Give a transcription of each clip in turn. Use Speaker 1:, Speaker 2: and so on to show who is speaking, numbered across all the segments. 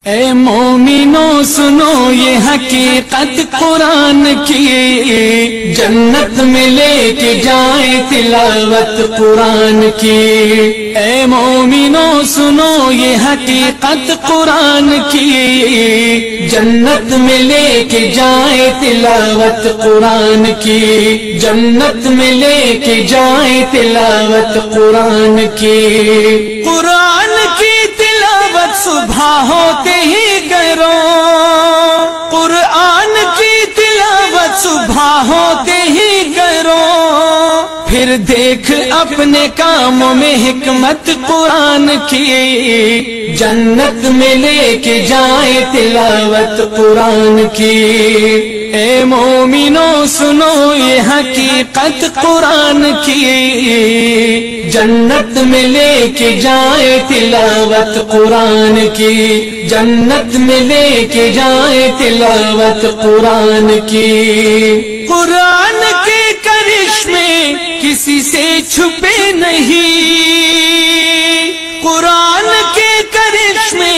Speaker 1: اے مومنوں سنو یہ حقیقت قرآن کی، جنت میں لے کے جائیں تلاوت قرآن کی۔ اے مومنوں سنو یہ حقیقت قرآن کی، جنت میں لے کے جائیں تلاوت قرآن کی، جنت میں لے کے جائیں تلاوت قرآن کی۔ قرآن کی تلاوت صبح ہوتے ہی کرو، قرآن کی تلاوت صبح ہوتے ہی کرو، پھر دیکھ اپنے کاموں میں حکمت قرآن کی، جنت میں لے کے جائیں تلاوت قرآن کی۔ اے مومنوں سنو یہ حقیقت قرآن کی، جنت میں لے کے جائیں تلاوت قرآن کی، جنت میں لے کے جائیں تلاوت قرآن کی۔ قرآن کے کرشمے کسی سے چھپے نہیں، قرآن کے کرشمے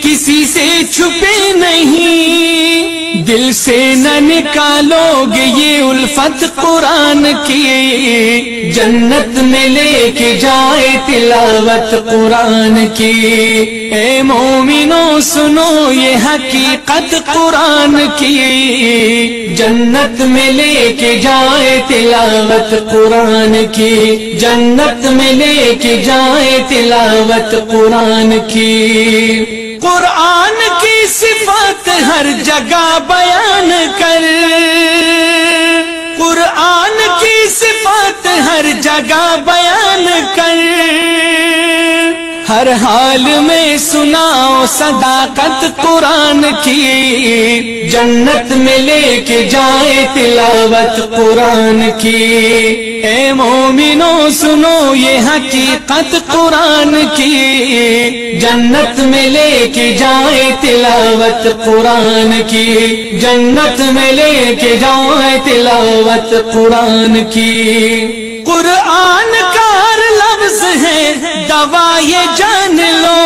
Speaker 1: کسی سے چھپے نہیں، دل سے نہ نکالو گے یہ الفت قرآن کی، جنت میں لے کے جائے تلاوت قرآن کی۔ اے مومنوں سنو یہ حقیقت قرآن کی، جنت میں لے کے جائے تلاوت قرآن کی، جنت میں لے کے جائے تلاوت قرآن کی۔ قرآن کی صفات ہر جگہ بیان کر، قرآن کی صفات ہر جگہ بیان کر، ہر حال میں سناؤ صداقت قرآن کی، جنت میں لے کے جائے تلاوت قرآن کی۔ اے مومنوں سنو یہ حقیقت قرآن کی، جنت میں لے کے جائے تلاوت قرآن کی، جنت میں لے کے جائے تلاوت قرآن کی۔ قرآن کا ہر لفظ ہے دوا یہ جان لو،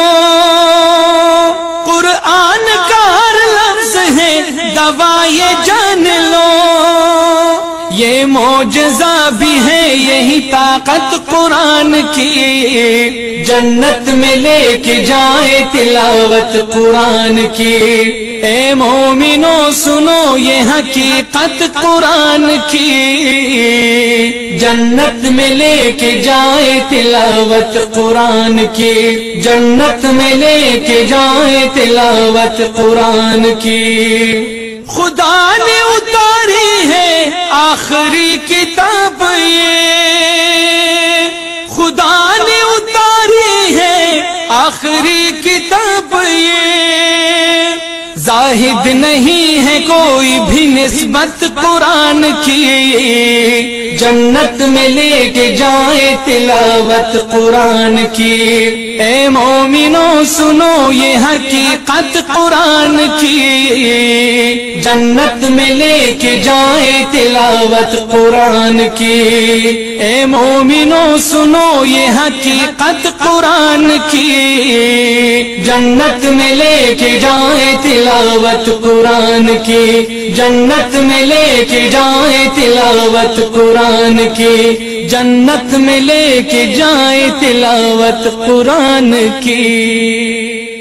Speaker 1: قرآن کا ہر لفظ ہے دوا یہ جان لو، یہ معجزہ بھی ہے یہی طاقت قرآن کی، جنت میں لے کے جائے تلاوت قرآن کی۔ اے مومنوں سنو یہ حقیقت قرآن کی، جنت میں لے کے جائے تلاوت قرآن کی، جنت میں لے کے جائے تلاوت قرآن کی۔ خدا نے اتاری ہے آخری کتاب یہ، خدا نے اتاری ہے آخری کتاب یہ، زاہد نہیں ہے کوئی بھی نسبت قرآن کی، جنت میں لے کے جائے تلاوت قرآن کی۔ اے مومنوں سنو یہ حقیقت قرآن کی، جنت میں لے کے جائے تلاوت قرآن کی۔ اے مومنوں سنو یہ حقیقت قرآن کی، جنت میں لے کے جائے تلاوت قرآن کی، جنت میں لے کے جائے تلاوت قرآن کی، جنت میں لے کے جائے تلاوت قرآن کی۔